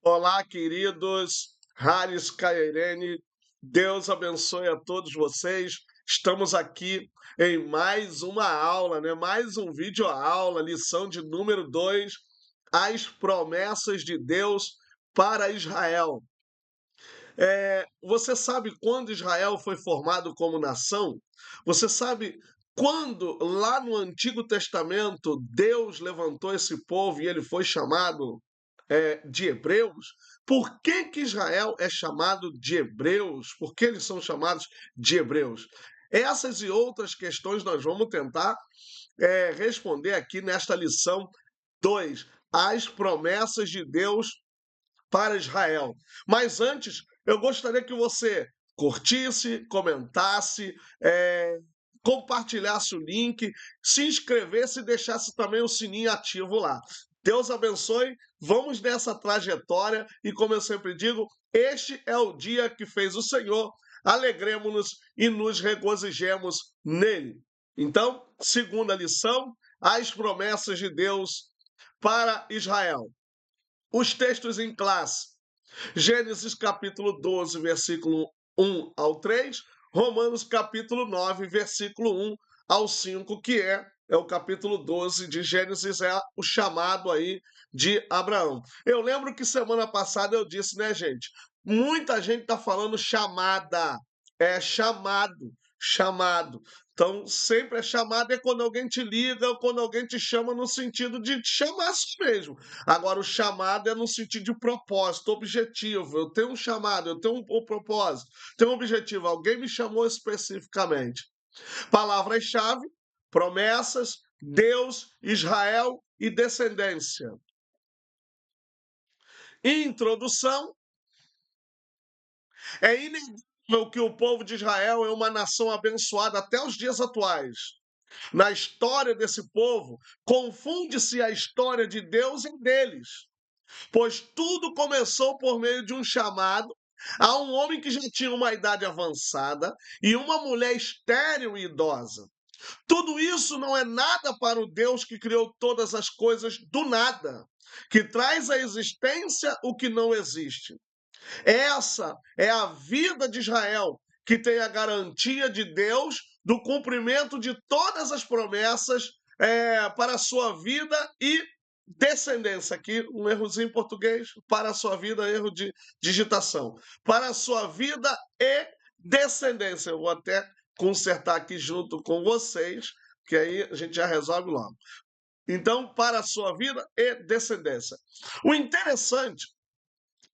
Olá, queridos. Haris Cairene, Deus abençoe a todos vocês. Estamos aqui em mais uma aula, né? Mais um vídeo aula, lição de número 2, as promessas de Deus para Israel. Você sabe quando Israel foi formado como nação? Você sabe quando, lá no Antigo Testamento, Deus levantou esse povo e ele foi chamado de hebreus? Por que que Israel é chamado de hebreus? Por que eles são chamados de hebreus? Essas e outras questões nós vamos tentar responder aqui nesta lição 2, as promessas de Deus para Israel. Mas antes, eu gostaria que você curtisse, comentasse, compartilhasse o link, se inscrevesse e deixasse também o sininho ativo lá. Deus abençoe, vamos nessa trajetória e, como eu sempre digo, este é o dia que fez o Senhor, alegremos-nos e nos regozijemos nele. Então, segunda lição, as promessas de Deus para Israel. Os textos em classe. Gênesis capítulo 12, versículo 1 ao 3, Romanos capítulo 9, versículo 1 ao 5, que é o capítulo 12 de Gênesis, é o chamado aí de Abraão. Eu lembro que semana passada eu disse, né, gente? Muita gente está falando chamada, é chamado. Então, sempre é chamado é quando alguém te liga ou quando alguém te chama no sentido de te chamar assim mesmo. Agora, o chamado é no sentido de propósito, objetivo. Eu tenho um chamado, eu tenho um propósito, tenho um objetivo. Alguém me chamou especificamente. Palavras-chave, promessas, Deus, Israel e descendência. Introdução. É inegável que o povo de Israel é uma nação abençoada até os dias atuais. Na história desse povo, confunde-se a história de Deus e deles, pois tudo começou por meio de um chamado a um homem que já tinha uma idade avançada e uma mulher estéril e idosa. Tudo isso não é nada para o Deus que criou todas as coisas do nada, que traz à existência o que não existe. Essa é a vida de Israel, que tem a garantia de Deus do cumprimento de todas as promessas para a sua vida e descendência. Aqui, um errozinho em português, para a sua vida, erro de digitação. Para a sua vida e descendência. Eu vou até consertar aqui junto com vocês, que aí a gente já resolve logo. Então, para a sua vida e descendência. O interessante,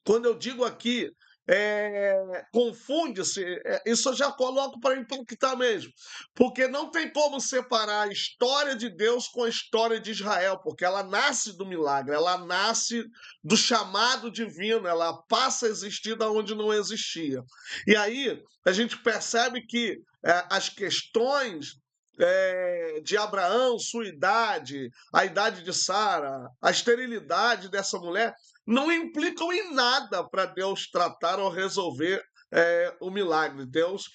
quando eu digo aqui, confunde-se, isso eu já coloco para impactar mesmo, porque não tem como separar a história de Deus com a história de Israel, porque ela nasce do milagre, ela nasce do chamado divino, ela passa a existir da onde não existia. E aí a gente percebe que as questões de Abraão, sua idade, a idade de Sara, a esterilidade dessa mulher, não implicam em nada para Deus tratar ou resolver o milagre. Deus,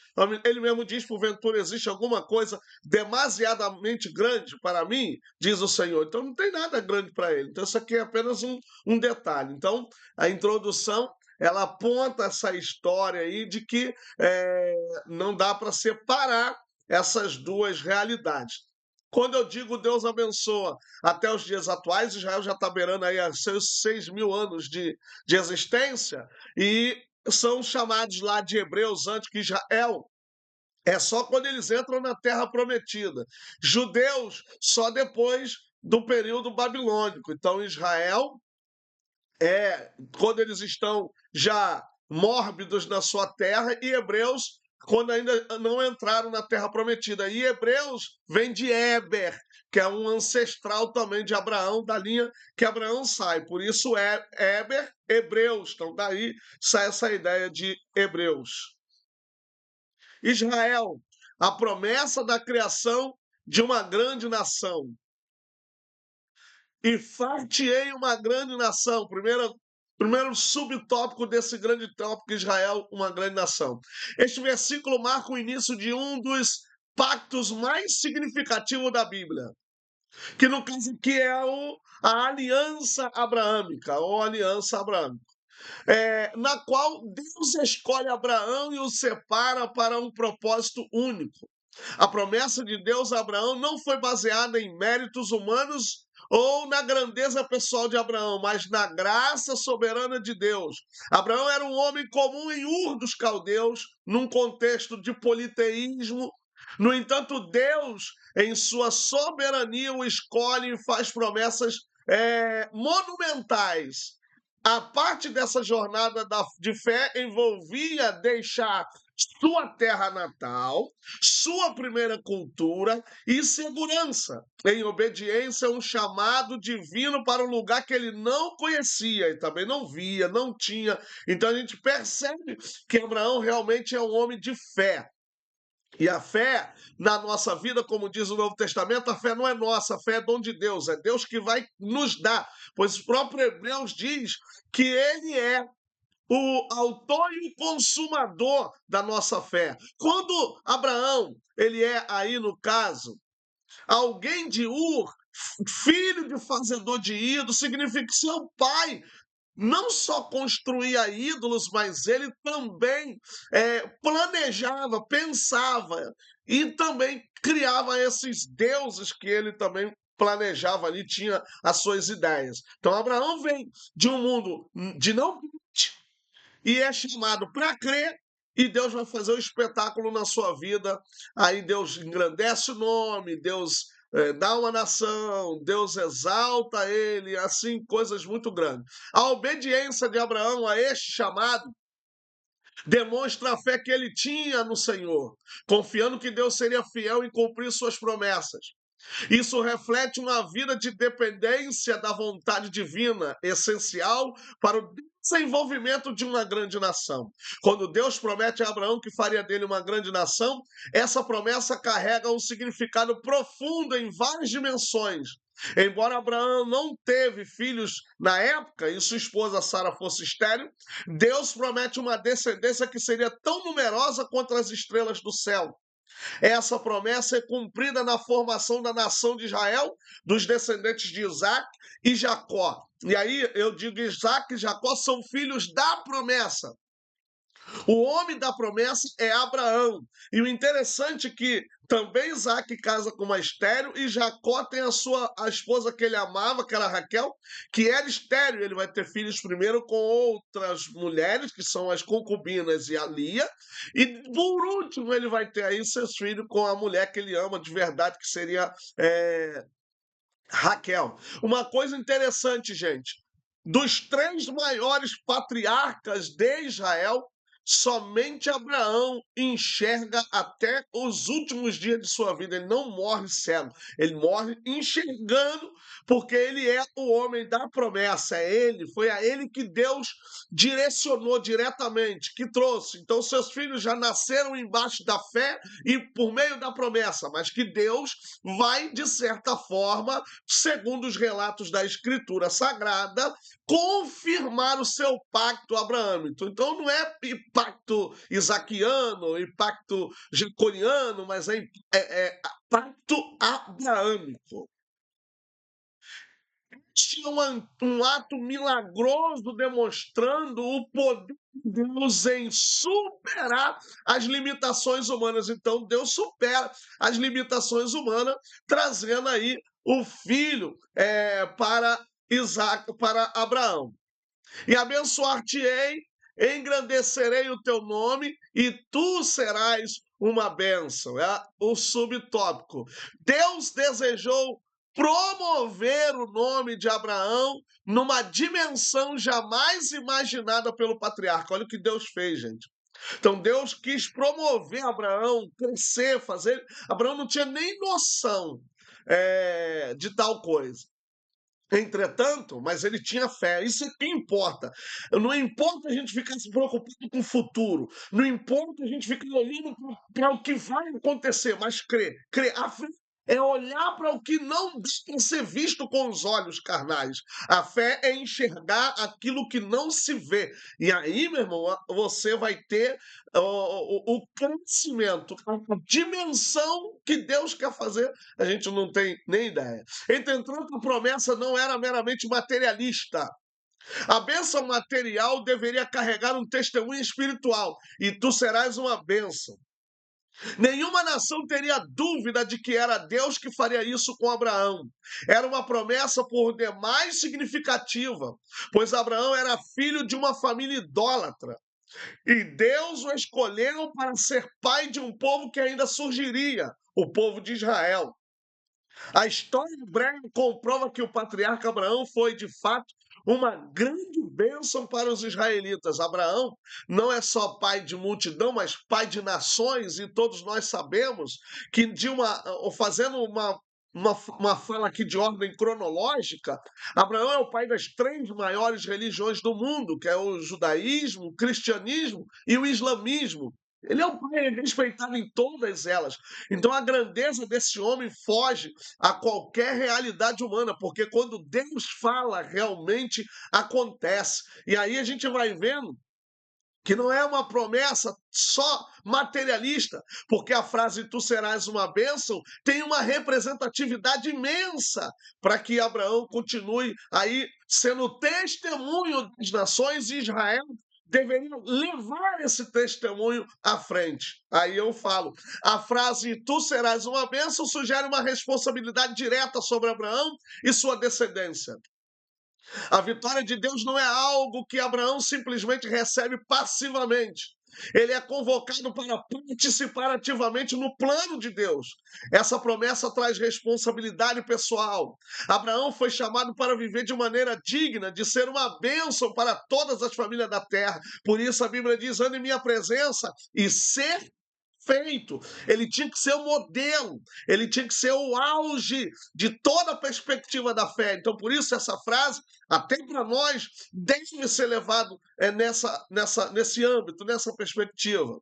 ele mesmo diz, porventura existe alguma coisa demasiadamente grande para mim, diz o Senhor. Então não tem nada grande para ele. Então isso aqui é apenas um detalhe. Então a introdução, ela aponta essa história aí de que não dá para separar essas duas realidades. Quando eu digo Deus abençoa até os dias atuais, Israel já está beirando aí a seus 6.000 anos de existência e são chamados lá de hebreus antes que Israel é só quando eles entram na terra prometida. Judeus só depois do período babilônico. Então Israel quando eles estão já mórbidos na sua terra, e hebreus quando ainda não entraram na terra prometida. E hebreus vem de Éber, que é um ancestral também de Abraão, da linha que Abraão sai. Por isso Éber, hebreus. Então daí sai essa ideia de hebreus. Israel, a promessa da criação de uma grande nação. E far-te-ei uma grande nação. Primeiro subtópico desse grande tópico, Israel, uma grande nação. Este versículo marca o início de um dos pactos mais significativos da Bíblia, que no caso aqui é a aliança abraâmica, ou aliança abraâmica. na qual Deus escolhe Abraão e o separa para um propósito único. A promessa de Deus a Abraão não foi baseada em méritos humanos ou na grandeza pessoal de Abraão, mas na graça soberana de Deus. Abraão era um homem comum em Ur dos Caldeus, num contexto de politeísmo. No entanto, Deus, em sua soberania, o escolhe e faz promessas monumentais. A parte dessa jornada de fé envolvia deixar sua terra natal, sua primeira cultura e segurança, em obediência a um chamado divino para um lugar que ele não conhecia e também não via, não tinha. Então a gente percebe que Abraão realmente é um homem de fé. E a fé na nossa vida, como diz o Novo Testamento, a fé não é nossa, a fé é dom de Deus, é Deus que vai nos dar, pois o próprio Hebreus diz que ele é o autor e o consumador da nossa fé. Quando Abraão, ele é aí no caso, alguém de Ur, filho de fazedor de ídolos, significa que seu pai não só construía ídolos, mas ele também planejava, pensava e também criava esses deuses que ele também planejava ali, tinha as suas ideias. Então Abraão vem de um mundo de não e é chamado para crer, e Deus vai fazer o espetáculo na sua vida. Aí Deus engrandece o nome, Deus dá uma nação, Deus exalta ele, assim, coisas muito grandes. A obediência de Abraão a este chamado demonstra a fé que ele tinha no Senhor, confiando que Deus seria fiel em cumprir suas promessas. Isso reflete uma vida de dependência da vontade divina, essencial para o desenvolvimento de uma grande nação. Quando Deus promete a Abraão que faria dele uma grande nação, essa promessa carrega um significado profundo em várias dimensões. Embora Abraão não teve filhos na época e sua esposa Sara fosse estéril, Deus promete uma descendência que seria tão numerosa quanto as estrelas do céu. Essa promessa é cumprida na formação da nação de Israel, dos descendentes de Isaac e Jacó. E aí eu digo: Isaac e Jacó são filhos da promessa. O homem da promessa é Abraão. E o interessante é que também Isaac casa com uma estéril e Jacó tem a esposa que ele amava, que era Raquel, que era estéril. Ele vai ter filhos primeiro com outras mulheres, que são as concubinas e a Lia. E por último, ele vai ter aí seus filhos com a mulher que ele ama de verdade, que seria Raquel. Uma coisa interessante, gente. Dos três maiores patriarcas de Israel, somente Abraão enxerga até os últimos dias de sua vida. Ele não morre cego, ele morre enxergando, porque ele é o homem da promessa. Foi a ele que Deus direcionou diretamente, que trouxe. Então, seus filhos já nasceram embaixo da fé e por meio da promessa, mas que Deus vai, de certa forma, segundo os relatos da Escritura Sagrada, confirmar o seu pacto abraâmico. Então não é pacto isaquiano e pacto jaconiano, mas é pacto abraâmico. Tinha um ato milagroso demonstrando o poder de Deus em superar as limitações humanas. Então, Deus supera as limitações humanas, trazendo aí o filho para Isaac, para Abraão. E abençoar-te-ei, engrandecerei o teu nome, e tu serás uma bênção. É o subtópico. Deus desejou promover o nome de Abraão numa dimensão jamais imaginada pelo patriarca. Olha o que Deus fez, gente. Então Deus quis promover Abraão, crescer, fazer. Abraão não tinha nem noção de tal coisa. Entretanto, mas ele tinha fé, isso é que importa. Não importa a gente ficar se preocupando com o futuro, não importa a gente ficar olhando para o que vai acontecer, mas crer. A fé é olhar para o que não dá para ser visto com os olhos carnais. A fé é enxergar aquilo que não se vê. E aí, meu irmão, você vai ter o crescimento, a dimensão que Deus quer fazer, a gente não tem nem ideia. Entretanto, a promessa não era meramente materialista. A bênção material deveria carregar um testemunho espiritual, e tu serás uma bênção. Nenhuma nação teria dúvida de que era Deus que faria isso com Abraão. Era uma promessa por demais significativa, pois Abraão era filho de uma família idólatra. E Deus o escolheu para ser pai de um povo que ainda surgiria, o povo de Israel. A história hebreia comprova que o patriarca Abraão foi, de fato, uma grande bênção para os israelitas. Abraão não é só pai de multidão, mas pai de nações, e todos nós sabemos que, fazendo uma fala aqui de ordem cronológica, Abraão é o pai das três maiores religiões do mundo, que é o judaísmo, o cristianismo e o islamismo. Ele é um pai respeitado em todas elas. Então a grandeza desse homem foge a qualquer realidade humana, porque quando Deus fala, realmente acontece. E aí a gente vai vendo que não é uma promessa só materialista, porque a frase tu serás uma bênção tem uma representatividade imensa para que Abraão continue aí sendo testemunho das nações, e Israel deveria levar esse testemunho à frente. Aí eu falo, a frase tu serás uma bênção sugere uma responsabilidade direta sobre Abraão e sua descendência. A vitória de Deus não é algo que Abraão simplesmente recebe passivamente. Ele é convocado para participar ativamente no plano de Deus. Essa promessa traz responsabilidade pessoal. Abraão foi chamado para viver de maneira digna, de ser uma bênção para todas as famílias da terra. Por isso a Bíblia diz: ande em minha presença e ser feito. Ele tinha que ser o modelo, ele tinha que ser o auge de toda a perspectiva da fé. Então, por isso, essa frase, até para nós, deve ser levado nesse âmbito, nessa perspectiva.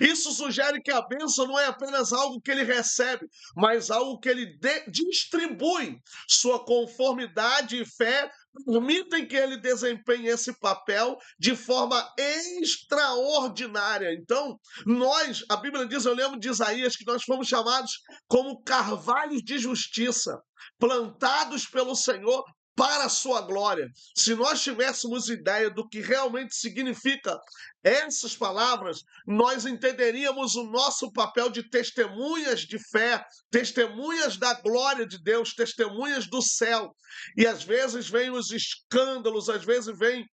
Isso sugere que a bênção não é apenas algo que ele recebe, mas algo que ele distribui. Sua conformidade e fé permitem que ele desempenhe esse papel de forma extraordinária. Então, a Bíblia diz, eu lembro de Isaías, que nós fomos chamados como carvalhos de justiça, plantados pelo Senhor para a sua glória. Se nós tivéssemos ideia do que realmente significa essas palavras, nós entenderíamos o nosso papel de testemunhas de fé, testemunhas da glória de Deus, testemunhas do céu. E às vezes vem os escândalos, às vezes vem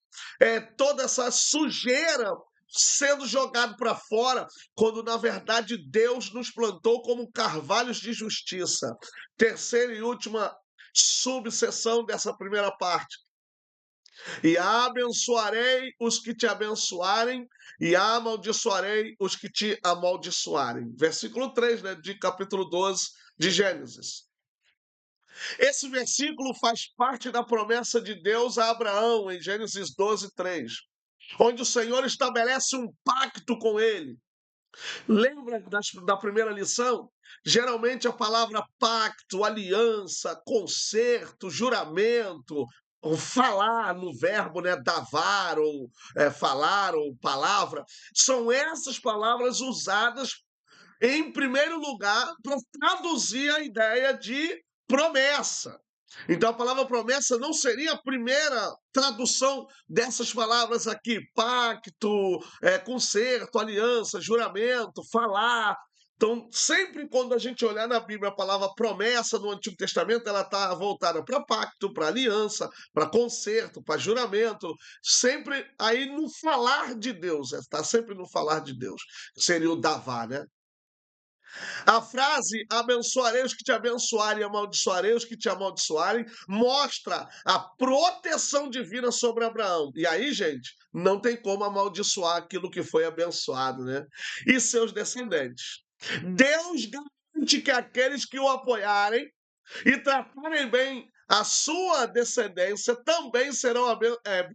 toda essa sujeira sendo jogado para fora, quando na verdade Deus nos plantou como carvalhos de justiça. Terceira e última subseção dessa primeira parte. E abençoarei os que te abençoarem, e amaldiçoarei os que te amaldiçoarem. Versículo 3, né, de capítulo 12 de Gênesis. Esse versículo faz parte da promessa de Deus a Abraão, em Gênesis 12, 3, onde o Senhor estabelece um pacto com ele. Lembra da primeira lição? Geralmente a palavra pacto, aliança, concerto, juramento, ou falar no verbo, né, davar, ou falar, ou palavra, são essas palavras usadas em primeiro lugar para traduzir a ideia de promessa. Então a palavra promessa não seria a primeira tradução dessas palavras aqui: pacto, concerto, aliança, juramento, falar. Então, sempre quando a gente olhar na Bíblia a palavra promessa no Antigo Testamento, ela está voltada para pacto, para aliança, para concerto, para juramento, sempre aí no falar de Deus, está sempre no falar de Deus, seria o davá, né? A frase abençoarei os que te abençoarem e amaldiçoarei os que te amaldiçoarem mostra a proteção divina sobre Abraão. E aí, gente, não tem como amaldiçoar aquilo que foi abençoado, né? E seus descendentes. Deus garante que aqueles que o apoiarem e tratarem bem a sua descendência também serão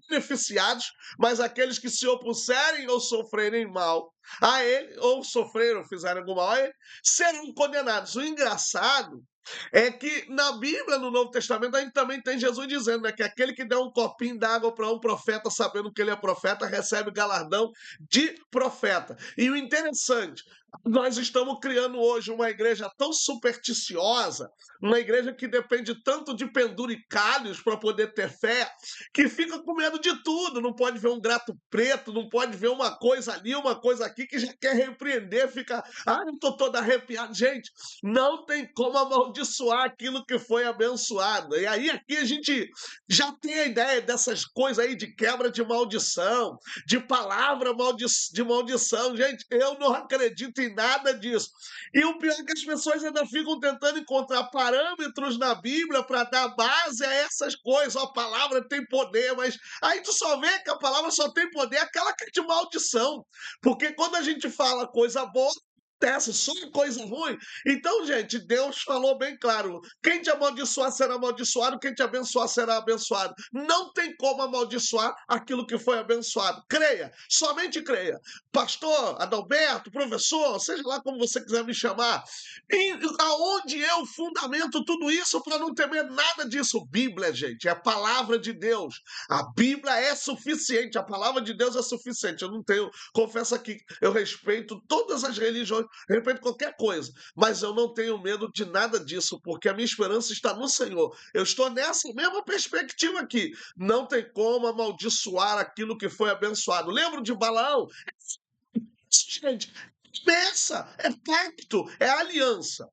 beneficiados, mas aqueles que se opuserem ou sofrerem mal a ele, ou sofreram, fizeram algum mal a ele, serão condenados. O engraçado é que na Bíblia, no Novo Testamento, a gente também tem Jesus dizendo, né, que aquele que der um copinho d'água para um profeta, sabendo que ele é profeta, recebe galardão de profeta. E o interessante, nós estamos criando hoje uma igreja tão supersticiosa, uma igreja que depende tanto de penduricalhos para poder ter fé, que fica com medo de tudo. Não pode ver um gato preto, não pode ver uma coisa ali, uma coisa aqui, que já quer repreender, fica, eu estou todo arrepiado. Gente, não tem como amaldiçoar aquilo que foi abençoado. E aí aqui a gente já tem a ideia dessas coisas aí de quebra de maldição, de palavra de maldição. Gente, eu não acredito em nada disso. E o pior é que as pessoas ainda ficam tentando encontrar parâmetros na Bíblia para dar base a essas coisas. Ó, a palavra tem poder, mas aí tu só vê que a palavra só tem poder aquela que é de maldição. Porque quando a gente fala coisa boa, acontece, só coisa ruim. Então, gente, Deus falou bem claro: quem te amaldiçoar será amaldiçoado, quem te abençoar será abençoado. Não tem como amaldiçoar aquilo que foi abençoado. Creia, somente creia. Pastor, Adalberto, professor, seja lá como você quiser me chamar, aonde eu fundamento tudo isso para não temer nada disso? Bíblia, gente, é a palavra de Deus. A Bíblia é suficiente, a palavra de Deus é suficiente. Eu não tenho, confesso aqui, eu respeito todas as religiões, respeito qualquer coisa, mas eu não tenho medo de nada disso, porque a minha esperança está no Senhor. Eu estou nessa mesma perspectiva aqui. Não tem como amaldiçoar aquilo que foi abençoado. Lembra de Balaão? Gente, peça, é pacto, é aliança.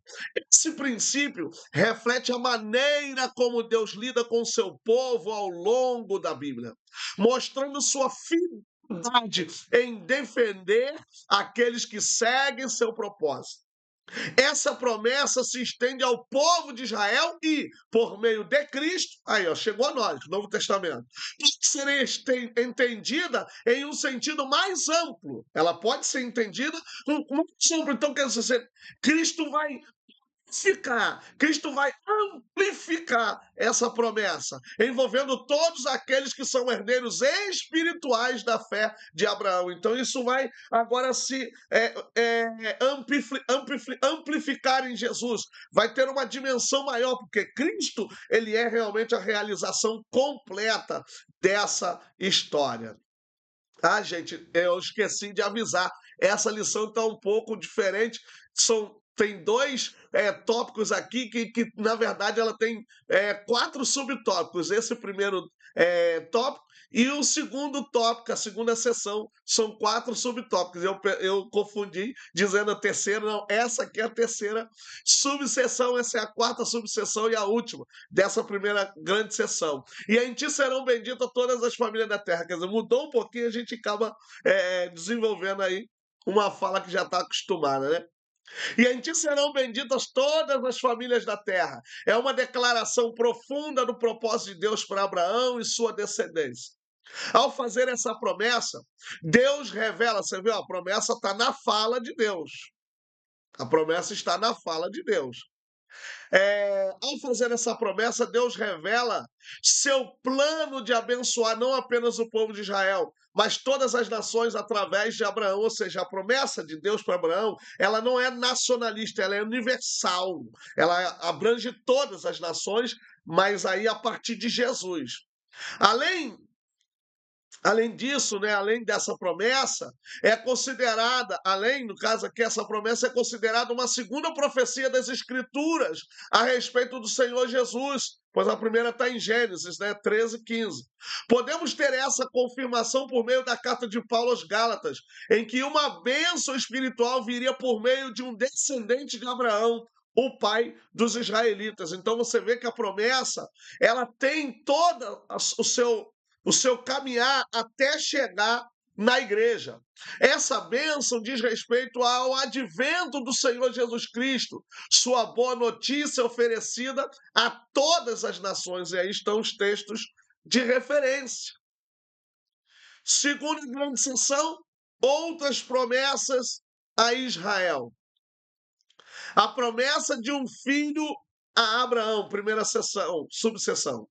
Esse princípio reflete a maneira como Deus lida com o seu povo ao longo da Bíblia, mostrando sua fidelidade em defender aqueles que seguem seu propósito. Essa promessa se estende ao povo de Israel e, por meio de Cristo, aí ó, chegou a nós, Novo Testamento, pode ser entendida em um sentido mais amplo. Ela pode ser entendida mais amplo. Então, quer dizer, Cristo vai Cristo vai amplificar essa promessa, envolvendo todos aqueles que são herdeiros espirituais da fé de Abraão. Então, isso vai agora se amplificar em Jesus. Vai ter uma dimensão maior, porque Cristo, ele é realmente a realização completa dessa história. Gente, eu esqueci de avisar. Essa lição está um pouco diferente. Tem dois tópicos aqui que, na verdade, ela tem 4 subtópicos. Esse primeiro tópico e o segundo tópico, a segunda sessão, são 4 subtópicos. Eu confundi, dizendo a terceira, não, essa aqui é a terceira subseção, essa é a 4ª subseção e a última dessa primeira grande sessão. E em ti serão benditas todas as famílias da terra. Quer dizer, mudou um pouquinho, a gente acaba desenvolvendo aí uma fala que já está acostumada, né? E em ti serão benditas todas as famílias da terra. É uma declaração profunda do propósito de Deus para Abraão e sua descendência. Ao fazer essa promessa, Deus revela, você viu, a promessa está na fala de Deus. A promessa está na fala de Deus. Ao fazer essa promessa, Deus revela seu plano de abençoar não apenas o povo de Israel, mas todas as nações através de Abraão. Ou seja, a promessa de Deus para Abraão, ela não é nacionalista, ela é universal. Ela abrange todas as nações, mas aí a partir de Jesus. Além disso, né, além dessa promessa, é considerada, no caso aqui, essa promessa é considerada uma segunda profecia das Escrituras a respeito do Senhor Jesus, pois a primeira está em Gênesis, né, 13:15. Podemos ter essa confirmação por meio da carta de Paulo aos Gálatas, em que uma bênção espiritual viria por meio de um descendente de Abraão, o pai dos israelitas. Então você vê que a promessa, ela tem todo o seu caminhar até chegar na igreja. Essa bênção diz respeito ao advento do Senhor Jesus Cristo, sua boa notícia oferecida a todas as nações. E aí estão os textos de referência. Segunda grande sessão, outras promessas a Israel. A promessa de um filho a Abraão, primeira sessão, subseção.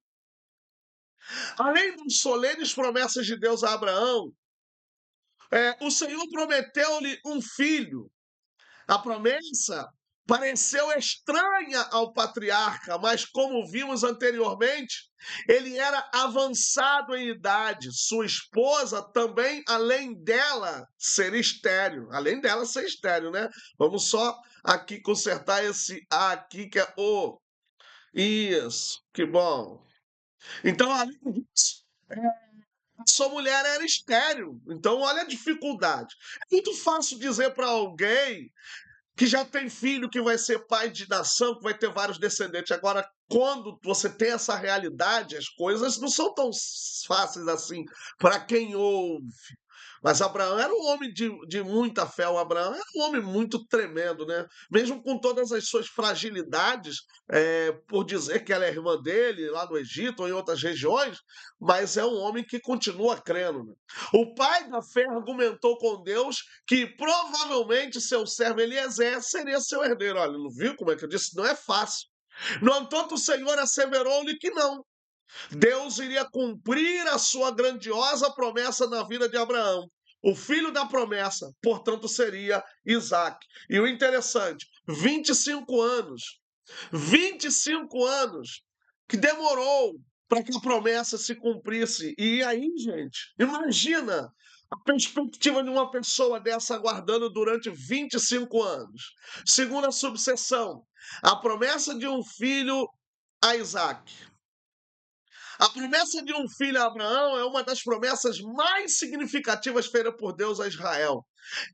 Além das solenes promessas de Deus a Abraão, o Senhor prometeu-lhe um filho. A promessa pareceu estranha ao patriarca, mas como vimos anteriormente, ele era avançado em idade. Sua esposa também, além dela ser estéril, né? Vamos só aqui consertar esse A aqui, que é o. Isso, que bom. Então, além disso, sua mulher era estéril. Então, olha a dificuldade. É muito fácil dizer para alguém que já tem filho, que vai ser pai de nação, que vai ter vários descendentes. Agora, quando você tem essa realidade, as coisas não são tão fáceis assim para quem ouve. Mas Abraão era um homem de muita fé. O Abraão era um homem muito tremendo, né? Mesmo com todas as suas fragilidades, por dizer que ela é irmã dele, lá no Egito ou em outras regiões, mas é um homem que continua crendo, né? O pai da fé argumentou com Deus que provavelmente seu servo Eliezer seria seu herdeiro. Olha, não viu como é que eu disse? Não é fácil. No entanto, o Senhor asseverou-lhe que não. Deus iria cumprir a sua grandiosa promessa na vida de Abraão. O filho da promessa, portanto, seria Isaac. E o interessante, 25 anos, 25 anos que demorou para que a promessa se cumprisse. E aí, gente, imagina a perspectiva de uma pessoa dessa aguardando durante 25 anos. Segunda subseção, a promessa de um filho a Isaac. A promessa de um filho a Abraão é uma das promessas mais significativas feitas por Deus a Israel,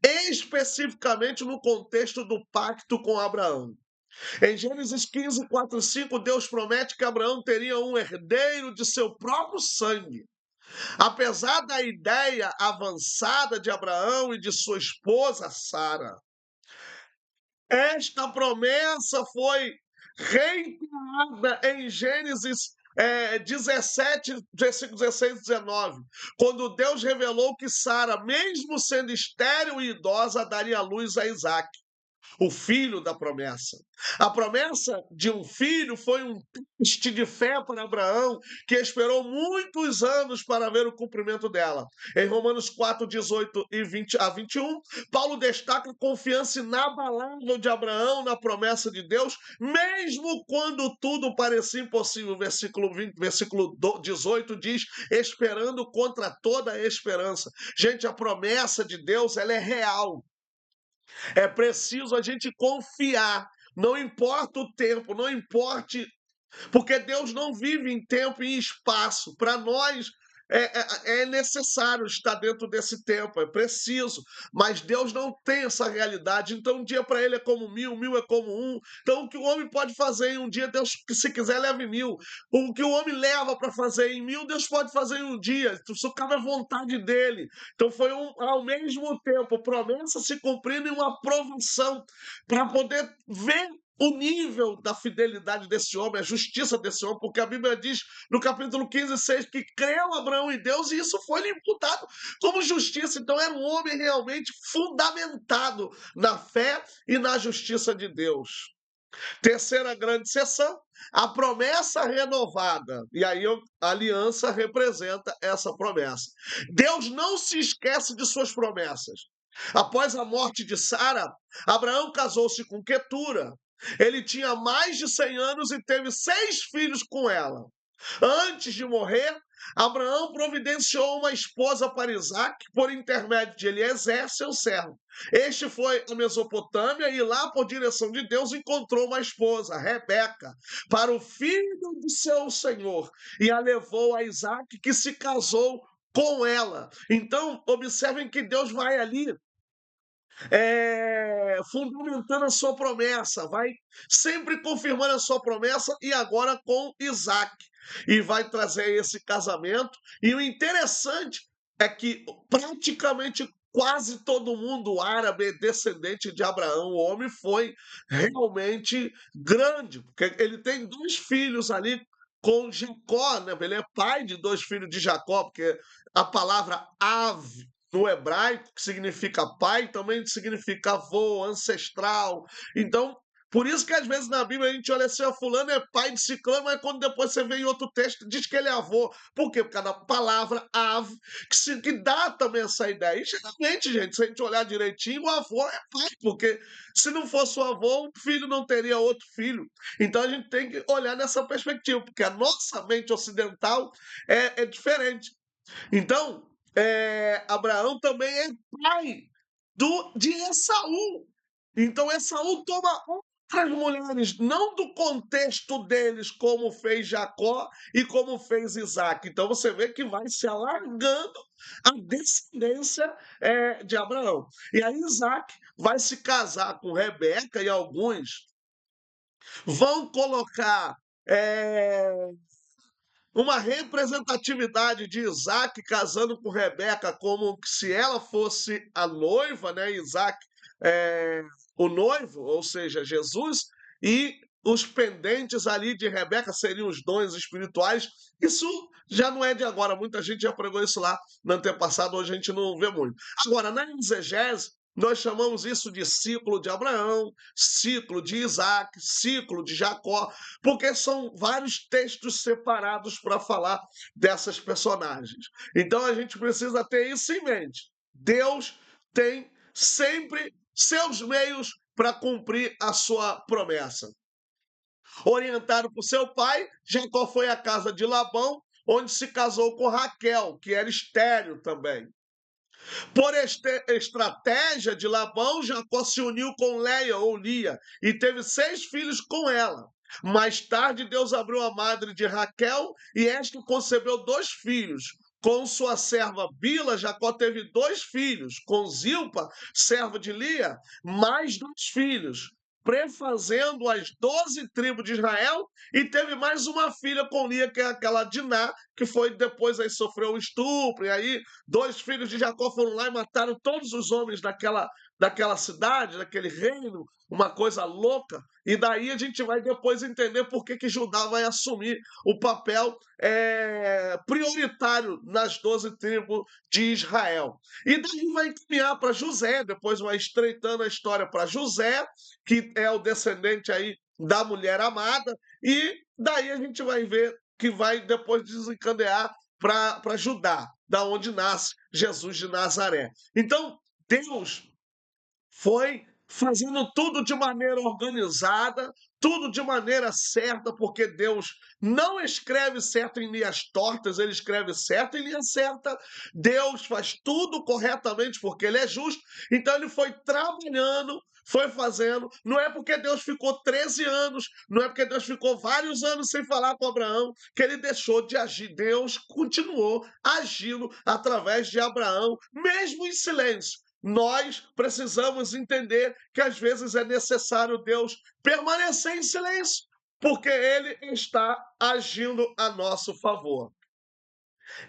especificamente no contexto do pacto com Abraão. Em Gênesis 15, 4 e 5, Deus promete que Abraão teria um herdeiro de seu próprio sangue. Apesar da ideia avançada de Abraão e de sua esposa Sara, esta promessa foi reiterada em Gênesis 17, versículos 16 e 19, quando Deus revelou que Sara, mesmo sendo estéril e idosa, daria luz a Isaac, o filho da promessa. A promessa de um filho foi um teste de fé para Abraão, que esperou muitos anos para ver o cumprimento dela. Em Romanos 4, 18 e 20 a 21, Paulo destaca a confiança inabalável de Abraão na promessa de Deus, mesmo quando tudo parecia impossível. Versículo 18 diz, esperando contra toda a esperança. Gente, a promessa de Deus, ela é real. É preciso a gente confiar, não importa o tempo, não importe, porque Deus não vive em tempo e em espaço. Para nós é necessário estar dentro desse tempo, é preciso, mas Deus não tem essa realidade. Então, um dia para ele é como mil, mil é como um. Então, o que o homem pode fazer em um dia, Deus, se quiser, leva em mil. O que o homem leva para fazer em mil, Deus pode fazer em um dia. Isso cabe à vontade dele. Então, foi ao mesmo tempo promessa se cumprindo e uma aprovação para poder ver o nível da fidelidade desse homem, a justiça desse homem, porque a Bíblia diz no capítulo 15, 6, que creu Abraão em Deus e isso foi lhe imputado como justiça. Então era um homem realmente fundamentado na fé e na justiça de Deus. Terceira grande seção, a promessa renovada. E aí a aliança representa essa promessa. Deus não se esquece de suas promessas. Após a morte de Sara, Abraão casou-se com Quetura. Ele tinha mais de 100 anos e teve 6 filhos com ela. Antes de morrer, Abraão providenciou uma esposa para Isaac por intermédio de Eliezer, seu servo. Este foi a Mesopotâmia e lá, por direção de Deus, encontrou uma esposa, Rebeca, para o filho de seu senhor e a levou a Isaac, que se casou com ela. Então, observem que Deus vai ali fundamentando a sua promessa, vai sempre confirmando a sua promessa e agora com Isaac. E vai trazer esse casamento. E o interessante é que praticamente quase todo mundo árabe é descendente de Abraão. O homem foi realmente grande, porque ele tem 2 filhos ali com Jacó, né? Ele é pai de 2 filhos de Jacó, porque a palavra ave no hebraico, que significa pai, também significa avô, ancestral. Então, Por isso que às vezes na Bíblia a gente olha assim, ó, fulano é pai de ciclano, mas quando depois você vê em outro texto, diz que ele é avô. Por quê? Por causa da palavra av, que dá também essa ideia. E geralmente, gente, se a gente olhar direitinho, o avô é pai, porque se não fosse o avô, o filho não teria outro filho. Então a gente tem que olhar nessa perspectiva, porque a nossa mente ocidental é diferente. Então, Abraão também é pai de Esaú. Então, Esaú toma outras mulheres, não do contexto deles, como fez Jacó e como fez Isaac. Então, você vê que vai se alargando a descendência de Abraão. E aí, Isaac vai se casar com Rebeca, e alguns vão colocar. é, uma representatividade de Isaac casando com Rebeca, como se ela fosse a noiva, né? Isaac, é, o noivo, ou seja, Jesus, e os pendentes ali de Rebeca seriam os dons espirituais. Isso já não é de agora, muita gente já pregou isso lá no antepassado, hoje a gente não vê muito. Agora, na exegese, nós chamamos isso de ciclo de Abraão, ciclo de Isaac, ciclo de Jacó, porque são vários textos separados para falar dessas personagens. Então a gente precisa ter isso em mente. Deus tem sempre seus meios para cumprir a sua promessa. Orientado por seu pai, Jacó foi à casa de Labão, onde se casou com Raquel, que era estéril também. Por estratégia de Labão, Jacó se uniu com Leia ou Lia e teve 6 filhos com ela. Mais tarde, Deus abriu a madre de Raquel e esta concebeu 2 filhos. Com sua serva Bila, Jacó teve 2 filhos. Com Zilpa, serva de Lia, mais 2 filhos, prefazendo as 12 tribos de Israel, e teve mais uma filha com Lia, que é aquela Diná, que foi depois aí sofreu um estupro, e aí 2 filhos de Jacó foram lá e mataram todos os homens daquela cidade, daquele reino, uma coisa louca. E daí a gente vai depois entender por que Judá vai assumir o papel prioritário nas 12 tribos de Israel. E daí vai encaminhar para José, depois vai estreitando a história para José, que é o descendente aí da mulher amada, e daí a gente vai ver que vai depois desencadear para Judá, da onde nasce Jesus de Nazaré. Então, Deus foi fazendo tudo de maneira organizada, tudo de maneira certa, porque Deus não escreve certo em linhas tortas, ele escreve certo em linha certa. Deus faz tudo corretamente, porque ele é justo. Então ele foi trabalhando, foi fazendo. Não é porque Deus ficou 13 anos, não é porque Deus ficou vários anos sem falar com Abraão, que ele deixou de agir. Deus continuou agindo através de Abraão, mesmo em silêncio. Nós precisamos entender que às vezes é necessário Deus permanecer em silêncio, porque Ele está agindo a nosso favor.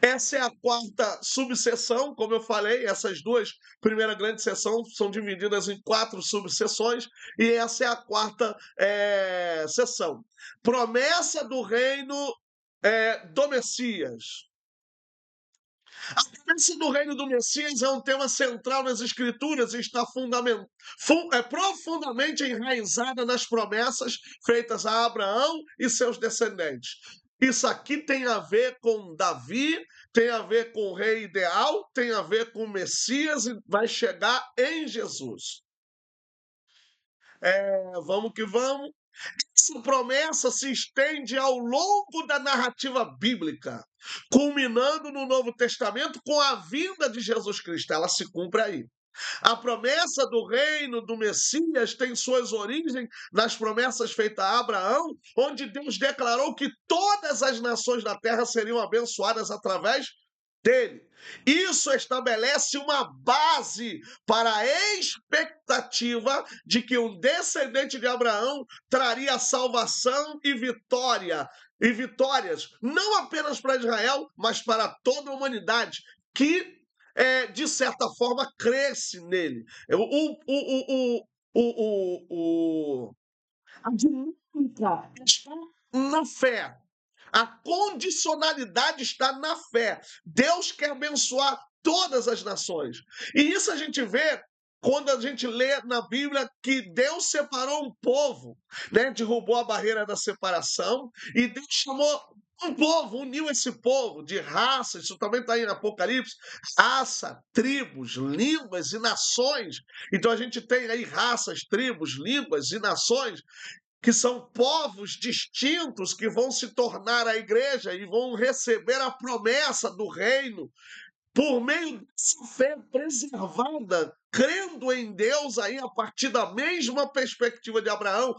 Essa é a quarta subseção, como eu falei, essas duas primeiras grandes seções são divididas em 4 subseções, e essa é a quarta seção. Promessa do reino do Messias. A promessa do reino do Messias é um tema central nas Escrituras e está profundamente enraizada nas promessas feitas a Abraão e seus descendentes. Isso aqui tem a ver com Davi, tem a ver com o rei ideal, tem a ver com o Messias e vai chegar em Jesus. Vamos que vamos. Essa promessa se estende ao longo da narrativa bíblica, culminando no Novo Testamento com a vinda de Jesus Cristo. Ela se cumpre aí. A promessa do reino do Messias tem suas origens nas promessas feitas a Abraão, onde Deus declarou que todas as nações da terra seriam abençoadas através dele. Isso estabelece uma base para a expectativa de que um descendente de Abraão traria salvação e vitórias, não apenas para Israel, mas para toda a humanidade, que de certa forma cresce nele. A dinâmica está na fé. A condicionalidade está na fé. Deus quer abençoar todas as nações. E isso a gente vê quando a gente lê na Bíblia que Deus separou um povo, né? Derrubou a barreira da separação e Deus chamou um povo, uniu esse povo de raças, isso também está aí em Apocalipse, raça, tribos, línguas e nações. Então a gente tem aí raças, tribos, línguas e nações que são povos distintos que vão se tornar a igreja e vão receber a promessa do reino por meio dessa fé preservada, crendo em Deus aí a partir da mesma perspectiva de Abraão,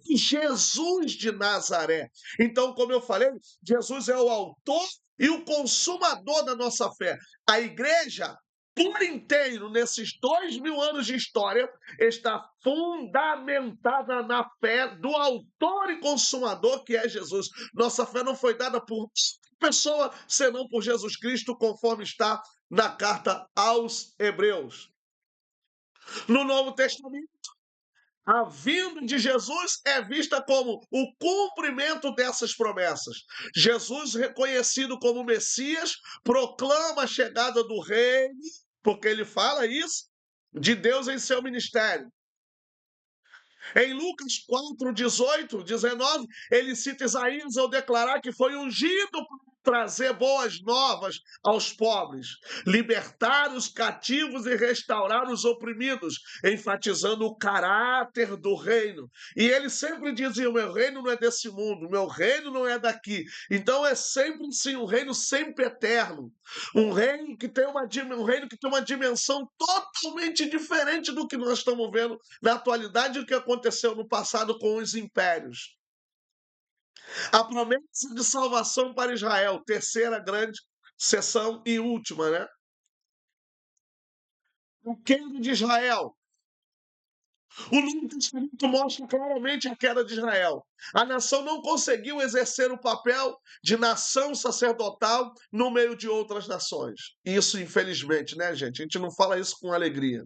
em Jesus de Nazaré. Então, como eu falei, Jesus é o autor e o consumador da nossa fé. A igreja, por inteiro, nesses 2000 anos de história, está fundamentada na fé do autor e consumador que é Jesus. Nossa fé não foi dada por pessoa senão por Jesus Cristo, conforme está na carta aos Hebreus. No Novo Testamento, a vinda de Jesus é vista como o cumprimento dessas promessas. Jesus, reconhecido como Messias, proclama a chegada do reino, porque ele fala isso, de Deus em seu ministério. Em Lucas 4, 18, 19, ele cita Isaías ao declarar que foi ungido para trazer boas novas aos pobres, libertar os cativos e restaurar os oprimidos, enfatizando o caráter do reino. E ele sempre dizia: o meu reino não é desse mundo, o meu reino não é daqui. Então é sempre sim, um reino sempre eterno. Um reino que tem uma dimensão totalmente diferente do que nós estamos vendo na atualidade o que aconteceu no passado com os impérios. A promessa de salvação para Israel, terceira grande sessão e última, né? A queda de Israel. O Novo Testamento mostra claramente a queda de Israel. A nação não conseguiu exercer o papel de nação sacerdotal no meio de outras nações. Isso, infelizmente, né, gente? A gente não fala isso com alegria.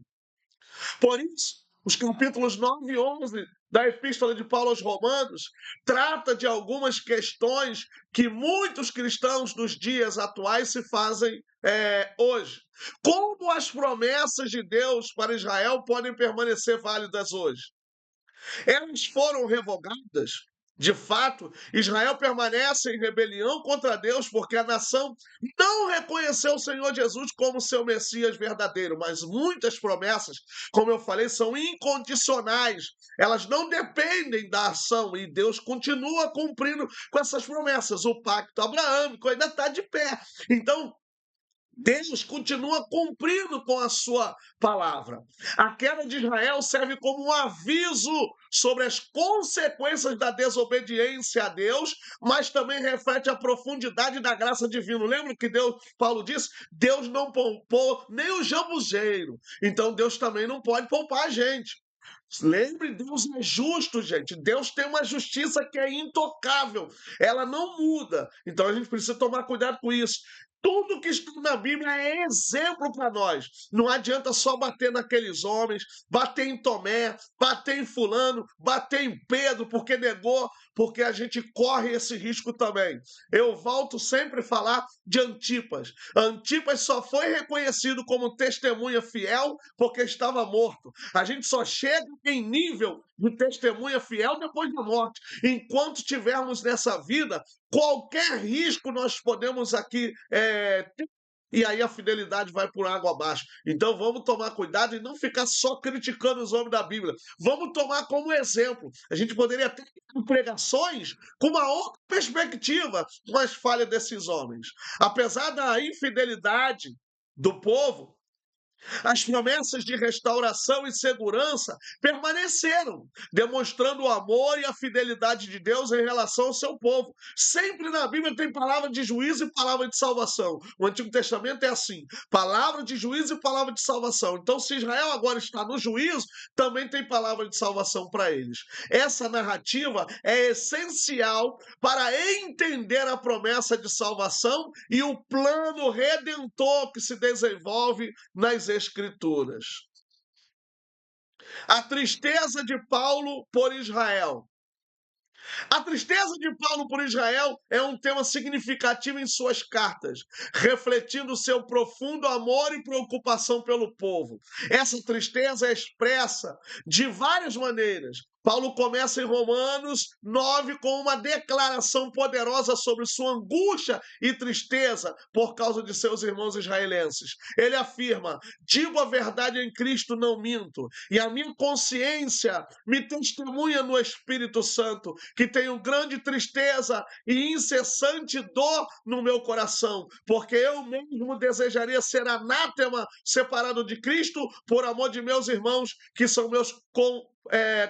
Por isso, os capítulos 9 e 11 da Epístola de Paulo aos Romanos trata de algumas questões que muitos cristãos dos dias atuais se fazem hoje. Como as promessas de Deus para Israel podem permanecer válidas hoje? Elas foram revogadas. De fato, Israel permanece em rebelião contra Deus porque a nação não reconheceu o Senhor Jesus como seu Messias verdadeiro. Mas muitas promessas, como eu falei, são incondicionais. Elas não dependem da ação e Deus continua cumprindo com essas promessas. O pacto abraâmico ainda está de pé. Então, Deus continua cumprindo com a sua palavra. A queda de Israel serve como um aviso sobre as consequências da desobediência a Deus, mas também reflete a profundidade da graça divina. Lembra que Paulo disse? Deus não poupou nem o jambuzeiro. Então Deus também não pode poupar a gente. Lembre, Deus é justo, gente. Deus tem uma justiça que é intocável. Ela não muda. Então a gente precisa tomar cuidado com isso. Tudo que está na Bíblia é exemplo para nós. Não adianta só bater naqueles homens, bater em Tomé, bater em Fulano, bater em Pedro, porque negou, porque a gente corre esse risco também. Eu volto sempre a falar de Antipas. Antipas só foi reconhecido como testemunha fiel porque estava morto. A gente só chega em nível de testemunha fiel depois da morte. Enquanto tivermos nessa vida, qualquer risco nós podemos aqui ter. E aí a fidelidade vai por água abaixo. Então vamos tomar cuidado e não ficar só criticando os homens da Bíblia. Vamos tomar como exemplo. A gente poderia ter pregações com uma outra perspectiva com as falhas desses homens. Apesar da infidelidade do povo, as promessas de restauração e segurança permaneceram, demonstrando o amor e a fidelidade de Deus em relação ao seu povo. Sempre na Bíblia tem palavra de juízo e palavra de salvação. O Antigo Testamento é assim: palavra de juízo e palavra de salvação. Então, se Israel agora está no juízo, também tem palavra de salvação para eles. Essa narrativa é essencial para entender a promessa de salvação e o plano redentor que se desenvolve nas Escrituras. A tristeza de Paulo por Israel. A tristeza de Paulo por Israel é um tema significativo em suas cartas, refletindo seu profundo amor e preocupação pelo povo. Essa tristeza é expressa de várias maneiras. Paulo começa em Romanos 9 com uma declaração poderosa sobre sua angústia e tristeza por causa de seus irmãos israelenses. Ele afirma: digo a verdade em Cristo, não minto, e a minha consciência me testemunha no Espírito Santo que tenho grande tristeza e incessante dor no meu coração, porque eu mesmo desejaria ser anátema, separado de Cristo, por amor de meus irmãos, que são meus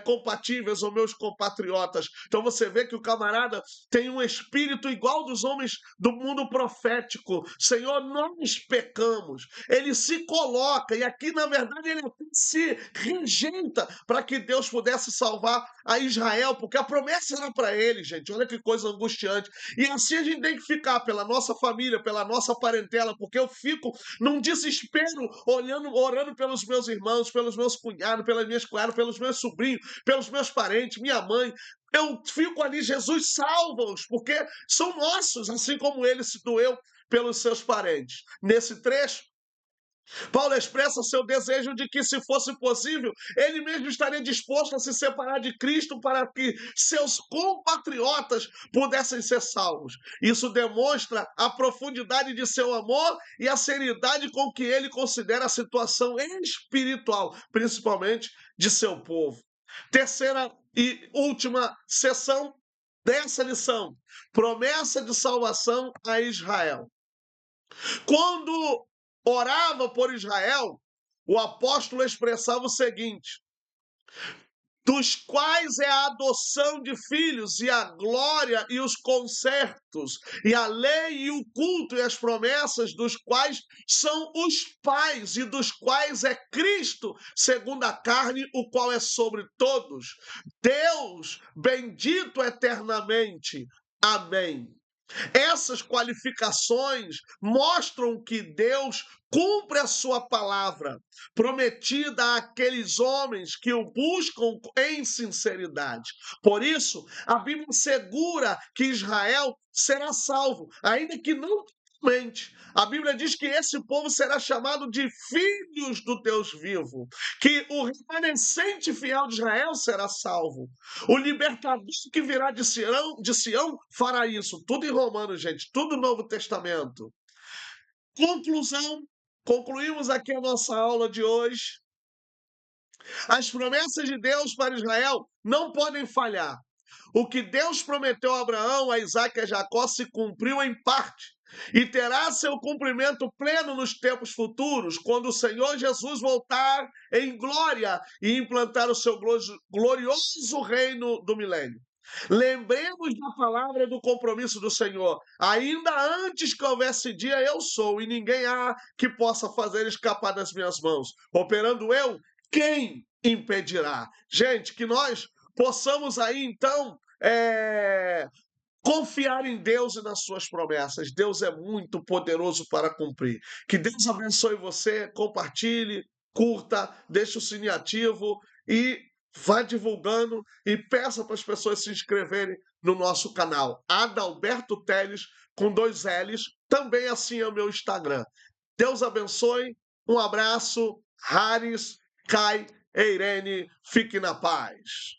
compatíveis ou meus compatriotas. Então você vê que o camarada tem um espírito igual dos homens do mundo profético. Senhor, nós pecamos. Ele se coloca, e aqui na verdade ele se rejeita para que Deus pudesse salvar a Israel, porque a promessa era para ele, gente. Olha que coisa angustiante. E assim a gente tem que ficar pela nossa família, pela nossa parentela, porque eu fico num desespero olhando, orando pelos meus irmãos, pelos meus cunhados, pelas minhas cunhadas, pelos meus sobrinhos, pelos meus parentes, minha mãe. Eu fico ali, Jesus, salva-os, porque são nossos, assim como ele se doeu pelos seus parentes. Nesse trecho, Paulo expressa seu desejo de que, se fosse possível, ele mesmo estaria disposto a se separar de Cristo para que seus compatriotas pudessem ser salvos. Isso demonstra a profundidade de seu amor e a seriedade com que ele considera a situação espiritual, principalmente de seu povo. Terceira e última sessão dessa lição: promessa de salvação a Israel. Quando orava por Israel, o apóstolo expressava o seguinte: dos quais é a adoção de filhos, e a glória e os concertos, e a lei e o culto e as promessas, dos quais são os pais, e dos quais é Cristo, segundo a carne, o qual é sobre todos. Deus, bendito eternamente. Amém. Essas qualificações mostram que Deus cumpre a sua palavra prometida àqueles homens que o buscam em sinceridade. Por isso, a Bíblia assegura que Israel será salvo, ainda que não totalmente. A Bíblia diz que esse povo será chamado de filhos do Deus vivo, que o remanescente fiel de Israel será salvo. O libertador que virá de Sião fará isso. Tudo em Romanos, gente. Tudo Novo Testamento. Conclusão. Concluímos aqui a nossa aula de hoje. As promessas de Deus para Israel não podem falhar. O que Deus prometeu a Abraão, a Isaque e a Jacó se cumpriu em parte e terá seu cumprimento pleno nos tempos futuros, quando o Senhor Jesus voltar em glória e implantar o seu glorioso reino do milênio. Lembremos da palavra do compromisso do Senhor. Ainda antes que houvesse dia, eu sou, e ninguém há que possa fazer escapar das minhas mãos. Operando eu, quem impedirá? Gente, que nós possamos aí, então, confiar em Deus e nas suas promessas. Deus é muito poderoso para cumprir. Que Deus abençoe você, compartilhe, curta, deixe o sininho ativo e vá divulgando e peça para as pessoas se inscreverem no nosso canal. Adalberto Teles, com 2 L's, também assim é o meu Instagram. Deus abençoe, um abraço, Haris, Kai e Irene, fique na paz.